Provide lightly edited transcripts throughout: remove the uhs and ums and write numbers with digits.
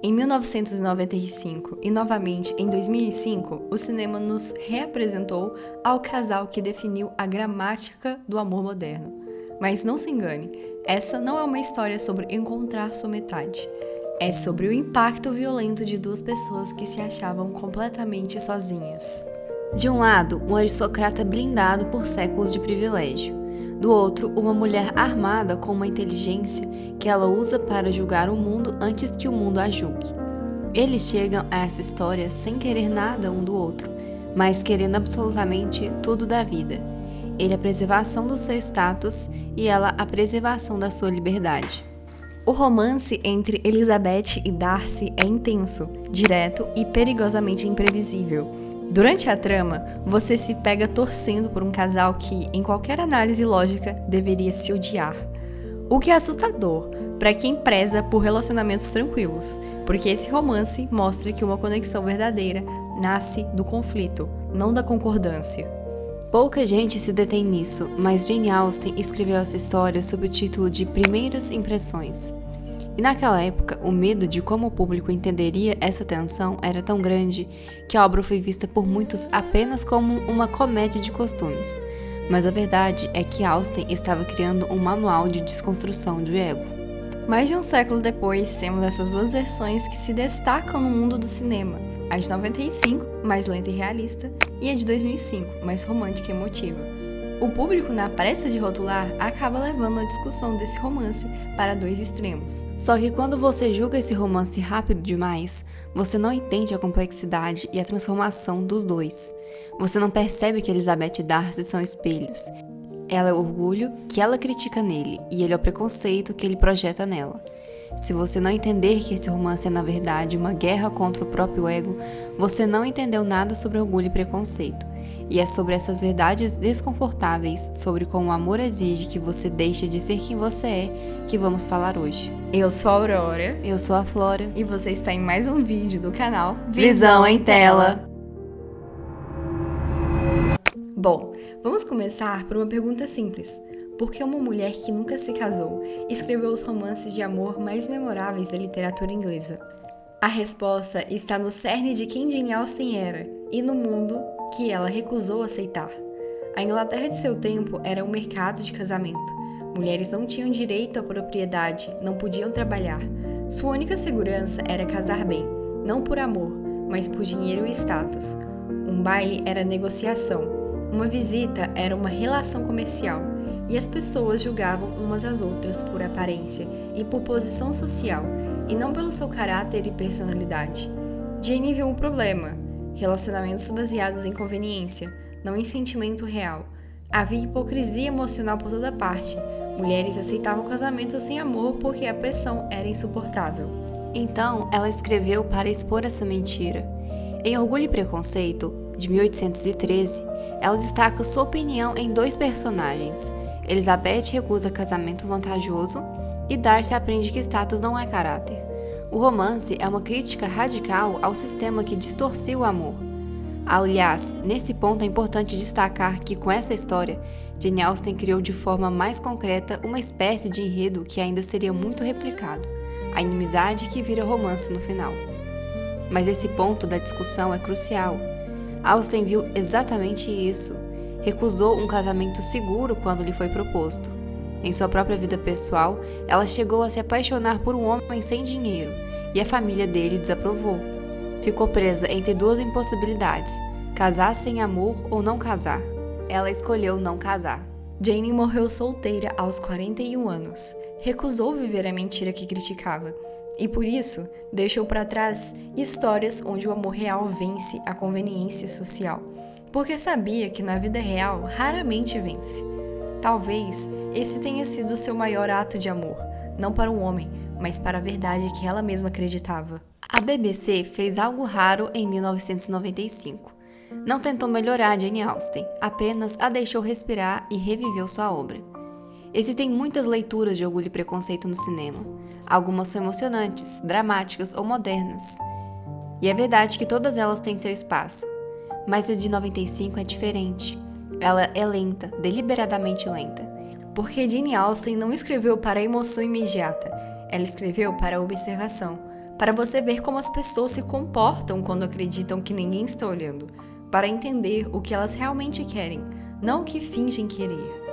Em 1995 e novamente em 2005, o cinema nos reapresentou ao casal que definiu a gramática do amor moderno. Mas não se engane, essa não é uma história sobre encontrar sua metade. É sobre o impacto violento de duas pessoas que se achavam completamente sozinhas. De um lado, um aristocrata blindado por séculos de privilégio. Do outro, uma mulher armada com uma inteligência que ela usa para julgar o mundo antes que o mundo a julgue. Eles chegam a essa história sem querer nada um do outro, mas querendo absolutamente tudo da vida. Ele a preservação do seu status e ela a preservação da sua liberdade. O romance entre Elizabeth e Darcy é intenso, direto e perigosamente imprevisível. Durante a trama, você se pega torcendo por um casal que, em qualquer análise lógica, deveria se odiar. O que é assustador para quem preza por relacionamentos tranquilos, porque esse romance mostra que uma conexão verdadeira nasce do conflito, não da concordância. Pouca gente se detém nisso, mas Jane Austen escreveu essa história sob o título de Primeiras Impressões. E naquela época, o medo de como o público entenderia essa tensão era tão grande que a obra foi vista por muitos apenas como uma comédia de costumes. Mas a verdade é que Austen estava criando um manual de desconstrução do ego. Mais de um século depois, temos essas duas versões que se destacam no mundo do cinema. A de 95, mais lenta e realista, e a de 2005, mais romântica e emotiva. O público, na pressa de rotular, acaba levando a discussão desse romance para dois extremos. Só que quando você julga esse romance rápido demais, você não entende a complexidade e a transformação dos dois. Você não percebe que Elizabeth e Darcy são espelhos. Ela é o orgulho que ela critica nele e ele é o preconceito que ele projeta nela. Se você não entender que esse romance é na verdade uma guerra contra o próprio ego, você não entendeu nada sobre orgulho e preconceito. E é sobre essas verdades desconfortáveis, sobre como o amor exige que você deixe de ser quem você é, que vamos falar hoje. Eu sou a Aurora. Eu sou a Flora. E você está em mais um vídeo do canal Visão em Tela. Bom, vamos começar por uma pergunta simples. Por que uma mulher que nunca se casou escreveu os romances de amor mais memoráveis da literatura inglesa? A resposta está no cerne de quem Jane Austen era e no mundo que ela recusou aceitar. A Inglaterra de seu tempo era um mercado de casamento. Mulheres não tinham direito à propriedade, não podiam trabalhar. Sua única segurança era casar bem, não por amor, mas por dinheiro e status. Um baile era negociação, uma visita era uma relação comercial, e as pessoas julgavam umas às outras por aparência e por posição social, e não pelo seu caráter e personalidade. Jane viu um problema: relacionamentos baseados em conveniência, não em sentimento real. Havia hipocrisia emocional por toda parte. Mulheres aceitavam casamentos sem amor porque a pressão era insuportável. Então, ela escreveu para expor essa mentira. Em Orgulho e Preconceito, de 1813, ela destaca sua opinião em dois personagens. Elizabeth recusa casamento vantajoso e Darcy aprende que status não é caráter. O romance é uma crítica radical ao sistema que distorcia o amor. Aliás, nesse ponto é importante destacar que com essa história, Jane Austen criou de forma mais concreta uma espécie de enredo que ainda seria muito replicado, a inimizade que vira romance no final. Mas esse ponto da discussão é crucial. Austen viu exatamente isso. Recusou um casamento seguro quando lhe foi proposto. Em sua própria vida pessoal, ela chegou a se apaixonar por um homem sem dinheiro, e a família dele desaprovou. Ficou presa entre duas impossibilidades: casar sem amor ou não casar. Ela escolheu não casar. Jane morreu solteira aos 41 anos. Recusou viver a mentira que criticava. E por isso, deixou para trás histórias onde o amor real vence a conveniência social. Porque sabia que na vida real raramente vence. Talvez esse tenha sido seu maior ato de amor, não para um homem, mas para a verdade que ela mesma acreditava. A BBC fez algo raro em 1995. Não tentou melhorar Jane Austen, apenas a deixou respirar e reviveu sua obra. Existem muitas leituras de Orgulho e Preconceito no cinema. Algumas são emocionantes, dramáticas ou modernas. E é verdade que todas elas têm seu espaço. Mas a de 95 é diferente. Ela é lenta, deliberadamente lenta. Porque Jane Austen não escreveu para a emoção imediata. Ela escreveu para a observação, para você ver como as pessoas se comportam quando acreditam que ninguém está olhando, para entender o que elas realmente querem, não o que fingem querer.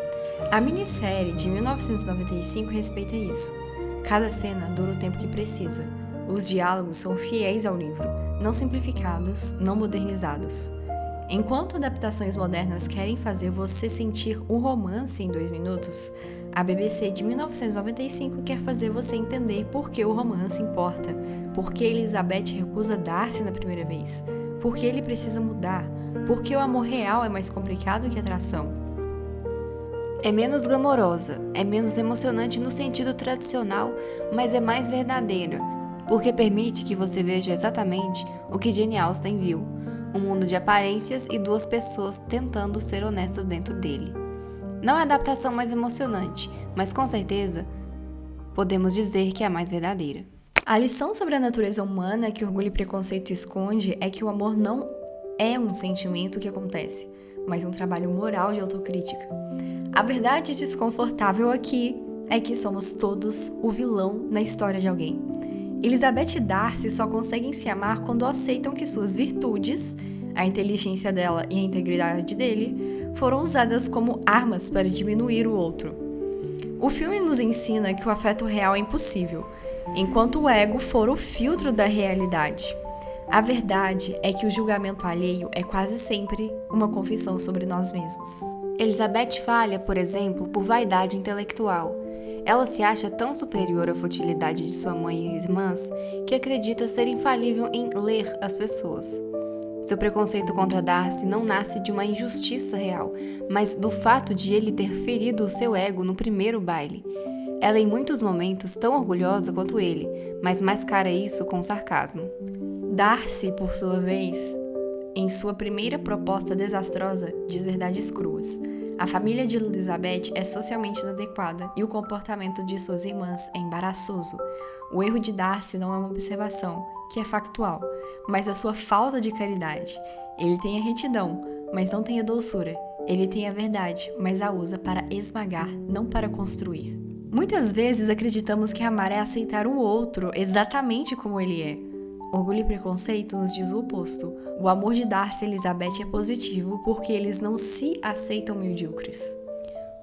A minissérie de 1995 respeita isso. Cada cena dura o tempo que precisa. Os diálogos são fiéis ao livro, não simplificados, não modernizados. Enquanto adaptações modernas querem fazer você sentir um romance em 2 minutos, a BBC de 1995 quer fazer você entender por que o romance importa, por que Elizabeth recusa Darcy na primeira vez, por que ele precisa mudar, por que o amor real é mais complicado que a atração. É menos glamourosa, é menos emocionante no sentido tradicional, mas é mais verdadeira, porque permite que você veja exatamente o que Jane Austen viu, um mundo de aparências e 2 pessoas tentando ser honestas dentro dele. Não é a adaptação mais emocionante, mas com certeza podemos dizer que é a mais verdadeira. A lição sobre a natureza humana que Orgulho e Preconceito esconde é que o amor não é um sentimento que acontece, mas um trabalho moral de autocrítica. A verdade desconfortável aqui é que somos todos o vilão na história de alguém. Elizabeth e Darcy só conseguem se amar quando aceitam que suas virtudes, a inteligência dela e a integridade dele, foram usadas como armas para diminuir o outro. O filme nos ensina que o afeto real é impossível, enquanto o ego for o filtro da realidade. A verdade é que o julgamento alheio é quase sempre uma confissão sobre nós mesmos. Elizabeth falha, por exemplo, por vaidade intelectual. Ela se acha tão superior à futilidade de sua mãe e irmãs que acredita ser infalível em ler as pessoas. Seu preconceito contra Darcy não nasce de uma injustiça real, mas do fato de ele ter ferido o seu ego no primeiro baile. Ela é em muitos momentos tão orgulhosa quanto ele, mas mascara isso com sarcasmo. Darcy, por sua vez, em sua primeira proposta desastrosa, diz verdades cruas. A família de Elizabeth é socialmente inadequada e o comportamento de suas irmãs é embaraçoso. O erro de Darcy não é uma observação, que é factual, mas a sua falta de caridade. Ele tem a retidão, mas não tem a doçura. Ele tem a verdade, mas a usa para esmagar, não para construir. Muitas vezes acreditamos que amar é aceitar o outro exatamente como ele é. Orgulho e Preconceito nos diz o oposto. O amor de Darcy e Elizabeth é positivo porque eles não se aceitam medíocres.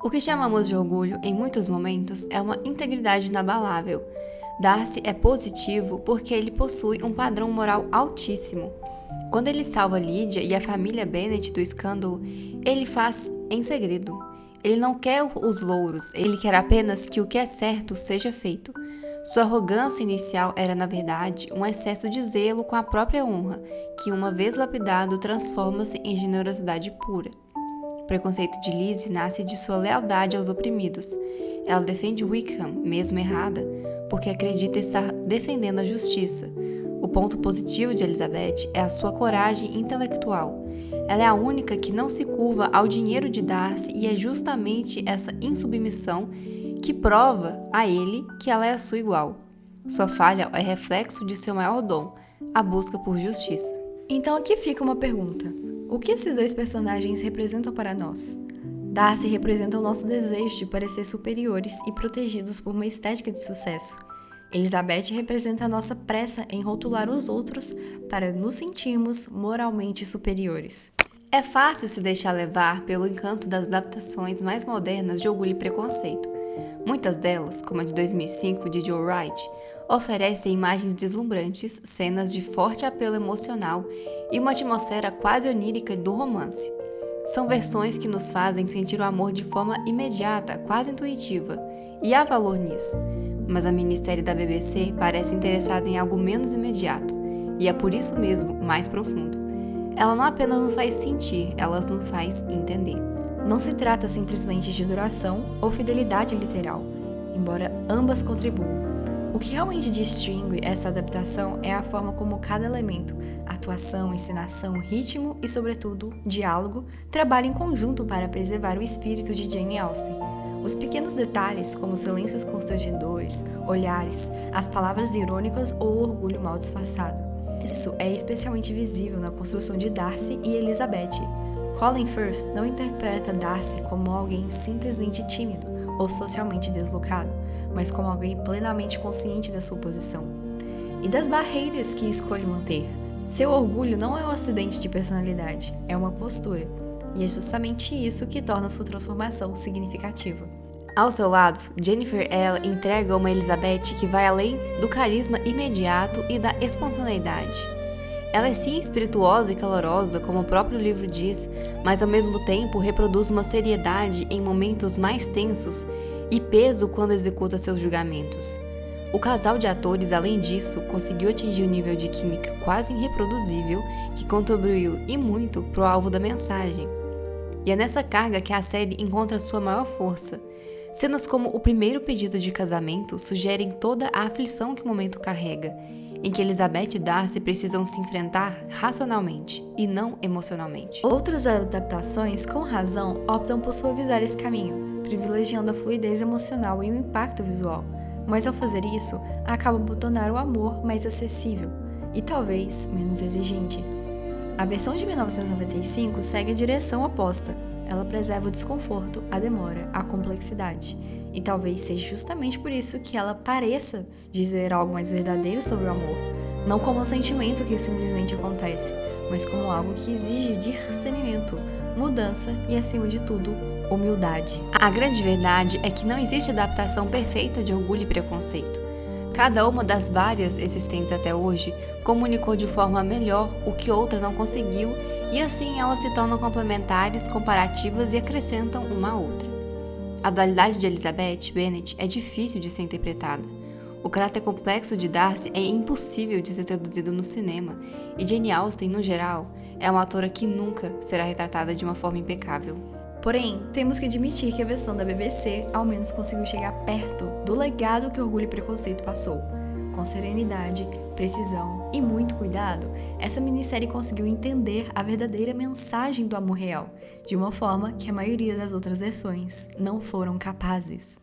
O que chamamos de orgulho, em muitos momentos, é uma integridade inabalável. Darcy é positivo porque ele possui um padrão moral altíssimo. Quando ele salva Lydia e a família Bennet do escândalo, ele faz em segredo. Ele não quer os louros, ele quer apenas que o que é certo seja feito. Sua arrogância inicial era, na verdade, um excesso de zelo com a própria honra, que, uma vez lapidado, transforma-se em generosidade pura. O preconceito de Lizzie nasce de sua lealdade aos oprimidos. Ela defende Wickham, mesmo errada, porque acredita estar defendendo a justiça. O ponto positivo de Elizabeth é a sua coragem intelectual. Ela é a única que não se curva ao dinheiro de Darcy e é justamente essa insubmissão que prova a ele que ela é a sua igual. Sua falha é reflexo de seu maior dom, a busca por justiça. Então aqui fica uma pergunta. O que esses 2 personagens representam para nós? Darcy representa o nosso desejo de parecer superiores e protegidos por uma estética de sucesso. Elizabeth representa a nossa pressa em rotular os outros para nos sentirmos moralmente superiores. É fácil se deixar levar pelo encanto das adaptações mais modernas de Orgulho e Preconceito. Muitas delas, como a de 2005 de Joe Wright, oferecem imagens deslumbrantes, cenas de forte apelo emocional e uma atmosfera quase onírica do romance. São versões que nos fazem sentir o amor de forma imediata, quase intuitiva, e há valor nisso. Mas a minissérie da BBC parece interessada em algo menos imediato, e é por isso mesmo mais profundo. Ela não apenas nos faz sentir, ela nos faz entender. Não se trata simplesmente de duração ou fidelidade literal, embora ambas contribuam. O que realmente distingue essa adaptação é a forma como cada elemento, atuação, encenação, ritmo e, sobretudo, diálogo, trabalha em conjunto para preservar o espírito de Jane Austen. Os pequenos detalhes, como silêncios constrangedores, olhares, as palavras irônicas ou o orgulho mal disfarçado. Isso é especialmente visível na construção de Darcy e Elizabeth. Colin Firth não interpreta Darcy como alguém simplesmente tímido ou socialmente deslocado, mas como alguém plenamente consciente da sua posição. e das barreiras que escolhe manter. Seu orgulho não é um acidente de personalidade, é uma postura, e é justamente isso que torna sua transformação significativa. Ao seu lado, Jennifer L. entrega uma Elizabeth que vai além do carisma imediato e da espontaneidade. Ela é sim espirituosa e calorosa, como o próprio livro diz, mas ao mesmo tempo reproduz uma seriedade em momentos mais tensos e peso quando executa seus julgamentos. O casal de atores, além disso, conseguiu atingir um nível de química quase irreproduzível que contribuiu e muito para o alvo da mensagem. E é nessa carga que a série encontra sua maior força. Cenas como o primeiro pedido de casamento sugerem toda a aflição que o momento carrega, em que Elizabeth e Darcy precisam se enfrentar racionalmente e não emocionalmente. Outras adaptações, com razão, optam por suavizar esse caminho, privilegiando a fluidez emocional e o impacto visual, mas ao fazer isso, acabam por tornar o amor mais acessível e talvez menos exigente. A versão de 1995 segue a direção oposta. Ela preserva o desconforto, a demora, a complexidade. E talvez seja justamente por isso que ela pareça dizer algo mais verdadeiro sobre o amor, não como um sentimento que simplesmente acontece, mas como algo que exige discernimento, mudança e, acima de tudo, humildade. A grande verdade é que não existe adaptação perfeita de Orgulho e Preconceito. Cada uma das várias existentes até hoje comunicou de forma melhor o que outra não conseguiu, e assim elas se tornam complementares, comparativas e acrescentam uma à outra. A dualidade de Elizabeth Bennet é difícil de ser interpretada. O caráter complexo de Darcy é impossível de ser traduzido no cinema, e Jane Austen, no geral, é uma autora que nunca será retratada de uma forma impecável. Porém, temos que admitir que a versão da BBC ao menos conseguiu chegar perto do legado que Orgulho e Preconceito passou. Com serenidade, precisão e muito cuidado, essa minissérie conseguiu entender a verdadeira mensagem do amor real, de uma forma que a maioria das outras versões não foram capazes.